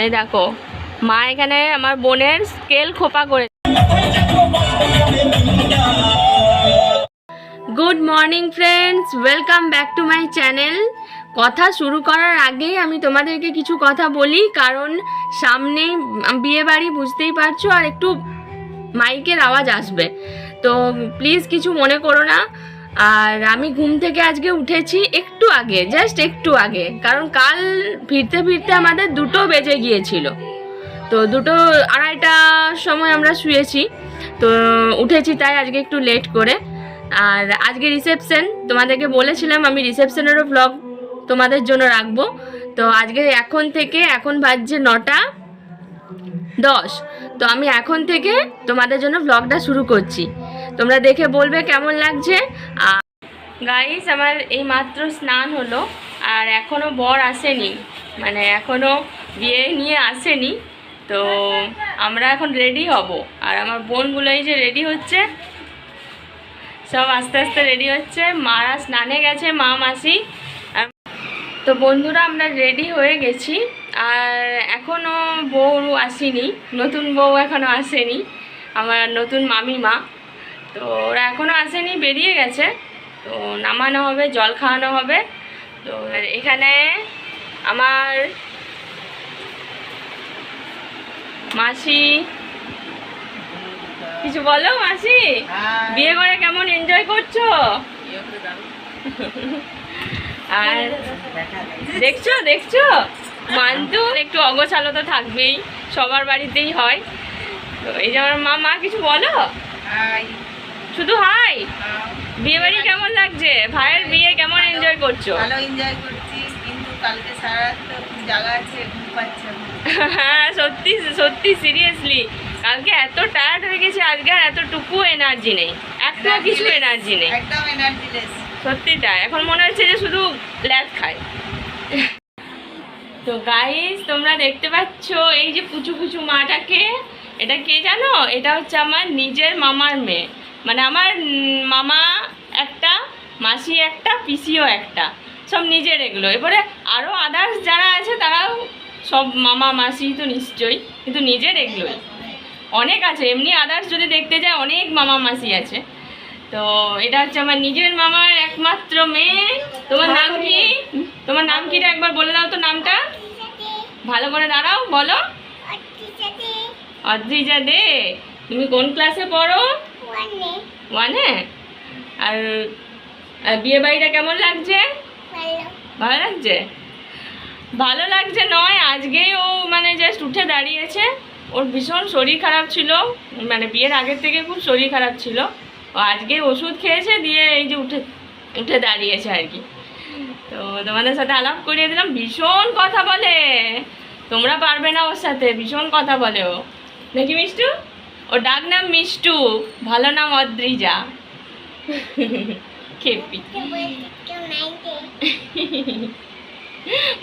এই দেখো মা এখানে আমার বোনের স্কেল খোপা করে। Good morning friends, welcome back to my channel. কথা শুরু করার আগেই আমি তোমাদেরকে কিছু কথা বলি, কারণ সামনেই বিয়ে বাড়ি, বুঝতেই পারছো, আর একটু মাইকের আওয়াজ আসবে, তো প্লিজ কিছু মনে করো না। আর আমি ঘুম থেকে আজকে উঠেছি একটু আগে, জাস্ট একটু আগে, কারণ কাল ফিরতে ফিরতে আমাদের 2টো বেজে গিয়েছিল। তো 2:30টার সময় আমরা শুয়েছি, তো উঠেছি তাই আজকে একটু লেট করে। আর আজকে রিসেপশন, তোমাদেরকে বলেছিলাম আমি রিসেপশনেরও ব্লগ তোমাদের জন্য রাখবো। তো আজকে এখন বাজছে 9:10, তো আমি এখন থেকে তোমাদের জন্য ব্লগটা শুরু করছি। তোমরা দেখে বলবে কেমন লাগছে। আর গাইস, আমার এই মাত্র স্নান হলো, আর এখনও বর আসেনি, মানে এখনও বিয়ে নিয়ে আসেনি। তো আমরা এখন রেডি হব, আর আমার বোনগুলো এই যে রেডি হচ্ছে, সব আস্তে আস্তে রেডি হচ্ছে। মারা স্নানে গেছে, মা মাসি। তো বন্ধুরা, আমরা রেডি হয়ে গেছি, আর এখনও বউ আসেনি, নতুন বউ এখনও আসেনি, আমার নতুন মামিমা। তো ওরা এখনও আসেনি, বেরিয়ে গেছে। তো নামানো হবে, জল খাওয়ানো হবে। তো এখানে আমার মাসি, কিছু বলো মাসি, বিয়ে করে কেমন এনজয় করছো? আর দেখছো মান্তু একটু অগোছালো তো থাকবেই, সবার বাড়িতেই হয়। তো এই যে আমার মা কিছু বলো, শুধু হাই। বিয়ে বাড়ি কেমন লাগছে? ভাইয়ের বিয়ে কেমন এনজয় করছো? ভালো এনজয় করছি, কিন্তু কালকে সারা রাত তো জায়গা আছে, ঘুম পাচ্ছে না। হ্যাঁ, সত্যি সিরিয়াসলি কালকে এত টায়ার্ড হয়ে গেছে, আজকে আর এতটুকু এনার্জি নেই, একটু কিছু এনার্জি নেই, একদম এনার্জিলেস। সত্যি তাই, এখন মনে হচ্ছে যে শুধু ল্যাদ খায়। তো গাইস, তোমরা দেখতে পাচ্ছ এই যে পুচু পুচু মাটাকে, এটা কে জানো? এটা হচ্ছে আমার নিজের মামার মেয়ে, মানে আমার মামা একটা, মাসি একটা, পিসিও একটা, সব নিজের এগুলো। এবারে আরও আদার্স যারা আছে তারাও সব মামা মাসি তো নিশ্চয়ই, কিন্তু নিজের এগুলোই অনেক আছে। এমনি আদার্স যদি দেখতে যায় অনেক মামা মাসি আছে। তো এটা হচ্ছে আমার নিজের মামার একমাত্র মেয়ে। তোমার নাম কি? তোমার নাম কিটা একবার বলে দাও তো, নামটা ভালো করে দাঁড়াও, বলো। অদ্রিজা দে। তুমি কোন ক্লাসে পড়ো? 1-এ। আর বিয়ে বাড়িটা কেমন লাগছে? ভালো লাগছে? ভালো লাগছে নয়, আজকে ও মানে জাস্ট উঠে দাঁড়িয়েছে, ওর ভীষণ শরীর খারাপ ছিল, মানে বিয়ের আগের থেকে খুব শরীর খারাপ ছিল। ও আজকে ওষুধ খেয়েছে, দিয়ে এই যে উঠে দাঁড়িয়েছে আর কি। তো তোমাদের সাথে আলাপ করিয়ে দিলাম। ভীষণ কথা বলে, তোমরা পারবে না ওর সাথে, ভীষণ কথা বলে ও, নাকি মিষ্টু? ওর ডাক নাম মিষ্টু, ভালো নাম অদ্রিজা। খেপি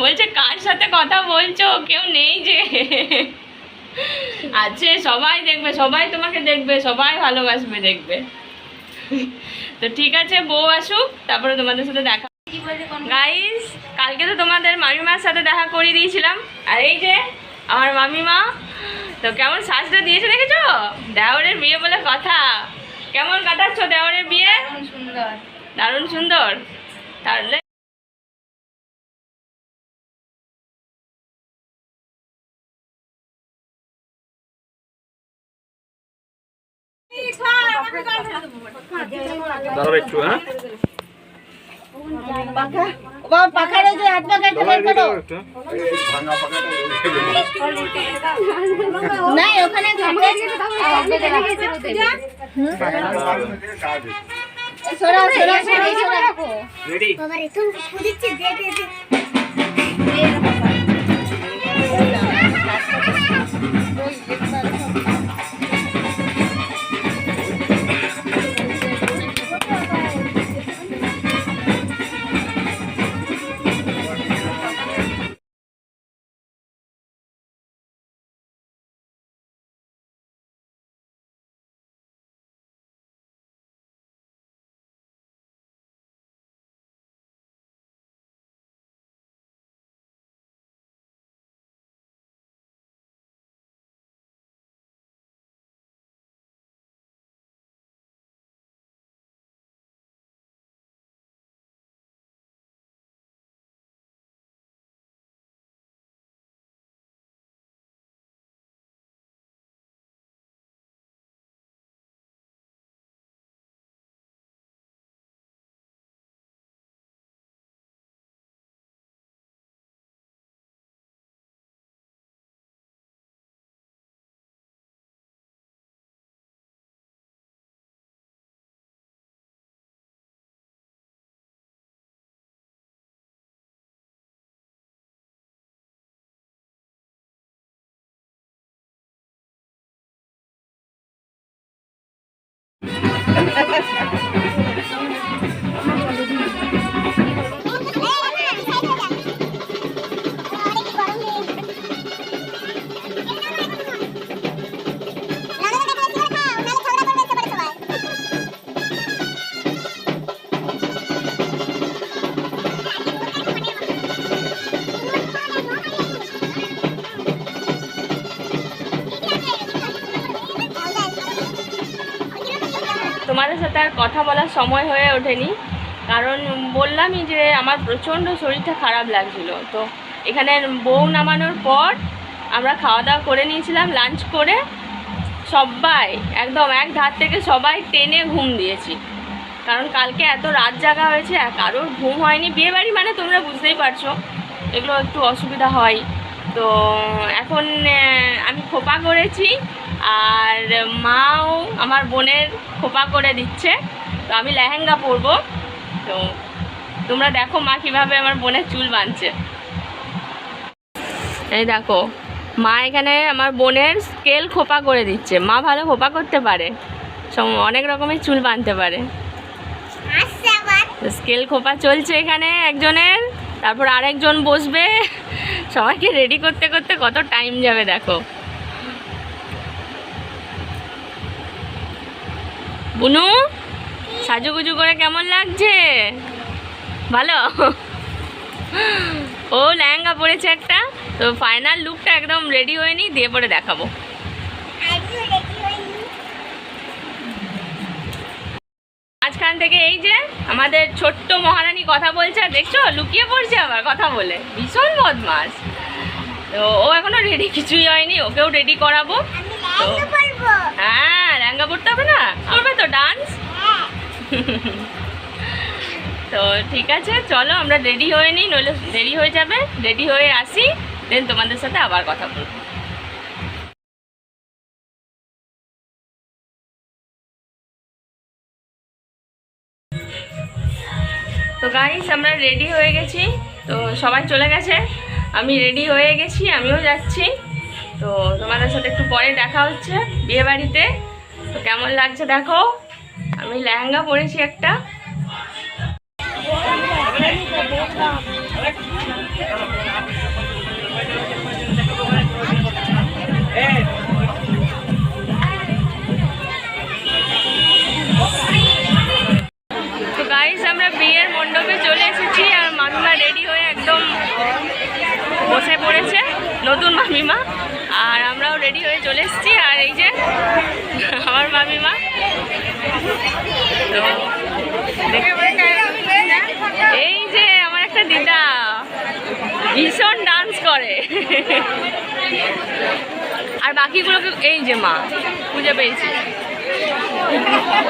বলছে কার সাথে কথা বলছো, কেউ নেই যে। আছে, সবাই দেখবে, সবাই তোমাকে দেখবে, সবাই ভালোবাসবে, দেখবে। তো ঠিক আছে, বউ আসুক, তারপরে তোমাদের সাথে দেখা। গাইস, কালকে তো তোমাদের মামিমার সাথে দেখা করিয়ে দিয়েছিলাম, আর এই যে আমার মামিমা। তো কেমন সাজটা দিয়েছে দেখেছো? দেওরের বিয়ে বলে কথা। কেমন কাটাচ্ছ দেওরের বিয়ে? সুন্দর, দারুণ সুন্দর। তাহলে দাঁড়াবে একটু, হ্যাঁ? পাখারে যে হাত পাখাটা বের করো। না, ওখানে সরা সরা সরা রেডি? বাবা রে, তুমি দিচ্ছি, দে তোমাদের সাথে আর কথা বলার সময় হয়ে ওঠেনি, কারণ বললামই যে আমার প্রচণ্ড শরীরটা খারাপ লাগছিল। তো এখানে বউ নামানোর পর আমরা খাওয়া দাওয়া করে নিয়েছিলাম, লাঞ্চ করে সবাই একদম এক ধার থেকে সবাই টেনে ঘুম দিয়েছি, কারণ কালকে এত রাত জাগা হয়েছে, কারোর ঘুম হয়নি। বিয়েবাড়ি মানে তোমরা বুঝতেই পারছো, এগুলো একটু অসুবিধা হয়। তো এখন আমি খোপা করেছি, আর মাও আমার বোনের খোপা করে দিচ্ছে। তো আমি লেহেঙ্গা পরবো। তো তোমরা দেখো মা কীভাবে আমার বোনের চুল বাঁধছে। এই দেখো মা এখানে আমার বোনের স্কেল খোপা করে দিচ্ছে। মা ভালো খোপা করতে পারে, অনেক রকমের চুল বাঁধতে পারে। স্কেল খোপা চলছে এখানে একজনের, তারপর আরেকজন বসবে। সবাইকে রেডি করতে করতে কত টাইম যাবে দেখো। বুনু সাজুগুজু করে কেমন লাগছে? ভালো। ও লেহেঙ্গা পরেছে একটা। তো ফাইনাল লুকটা একদম রেডি হয়নি, দিয়ে পরে দেখাবো। মাঝখান থেকে এই যে আমাদের ছোট্ট মহারানী কথা বলছে, আর দেখছো লুকিয়ে পড়ছে আবার কথা বলে, ভীষণ বদমাস। তো ও এখনো রেডি কিছুই হয়নি, ওকেও রেডি করাবো। তো হ্যাঁ লেহেঙ্গা পরতে হবে না, করবে তো ডান্স। তো ঠিক আছে, চলো আমরা রেডি হয়ে নিই, নইলে দেরি হয়ে যাবে। রেডি হয়ে আসি, দেন তোমাদের সাথে আবার কথা বলবো। তো গাইস আমরা রেডি হয়ে গেছি, তো সবাই চলে গেছে, আমি রেডি হয়ে গেছি, আমিও যাচ্ছি। তো তোমাদের সাথে একটু পরে দেখা হচ্ছে বিয়ে বাড়িতে। তো কেমন লাগছে দেখো, আমি লেহেঙ্গা পরেছি একটা। তো গাইস আমরা বিয়ের মণ্ডপে চলে এসেছি, আর মামিমা রেডি হয়ে একদম বসে পড়েছে, নতুন মামিমা। আর আমরাও রেডি হয়ে চলে এসেছি, আর এই যে আমার মামিমা। তো এই যে আমার একটা দিদা ভীষণ ডান্স করে, আর বাকিগুলোকে এই যে মা খুঁজে পেয়েছি।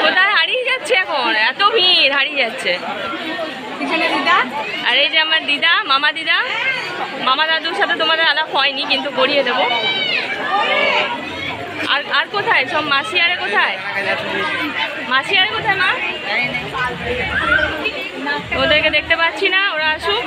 কোথায় হারিয়ে যাচ্ছে এখন, এত ভিড় হারিয়ে যাচ্ছে। আর এই যে আমার দিদা, মামা দিদা, মামা দাদুর সাথে তোমাদের আলাপ হয়নি, কিন্তু করিয়ে দেবো। আর আর কোথায় সব মাসি? আরে কোথায় মাসি? আরে কোথায় মা? ওদেরকে দেখতে পাচ্ছি না, ওরা আসুক।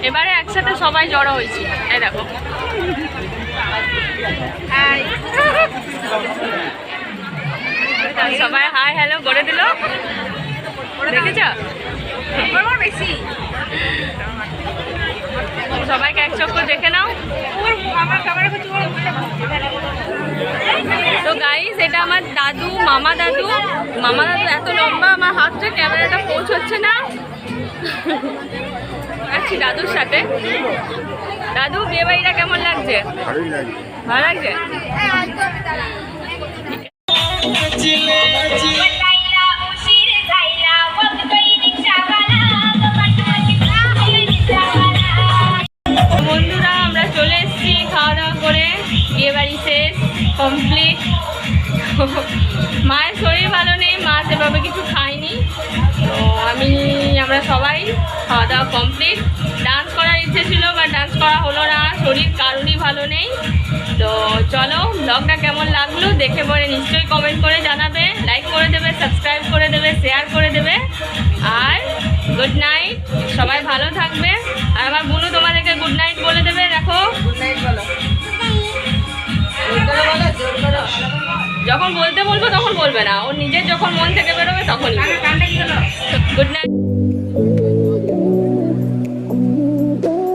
এবারে একসাথে সবাই জড়ো হয়েছি, এই দেখো। সবাই হাই হ্যালো করে দিল, দেখেছ? বেশি সবাইকে এক চক্কর দেখে নাও। তো গাইস এটা আমার দাদু, মামা দাদু। মামা দাদু এত লম্বা, আমার হাতটা ক্যামেরাটা পৌঁছচ্ছে না। আছি দাদুর সাথে। দাদু বিয়ে বাড়িটা কেমন লাগছে? ভালো লাগছে। বন্ধুরা আমরা চলে এসেছি খাওয়া দাওয়া করে, বিয়ে বাড়ি শেষ কমপ্লিট। মায়ের শরীর ভালো নেই, মা সেভাবে কিছু খায়নি। তো আমরা সবাই খাওয়া দাওয়া কমপ্লিট। ডান্স করার ইচ্ছে ছিল, বা ডান্স করা হলো না, শরীর কারোরই ভালো নেই। তো চলো ব্লগটা কেমন লাগলো দেখে পরে নিশ্চয়ই কমেন্ট করে জানাবে, লাইক করে দেবে, সাবস্ক্রাইব করে দেবে, শেয়ার করে দেবে। আর গুড নাইট, সবাই ভালো থাকবে। আর আমার বুনু তোমাদেরকে গুড নাইট বলে দেবে। দেখো গুড নাইট বলো, জোর করে বলো, জোর করে। যখন বলতে বলবো তখন বলবে না, ওর নিজের যখন মন থেকে বেরোবে তখন গুড নাইট।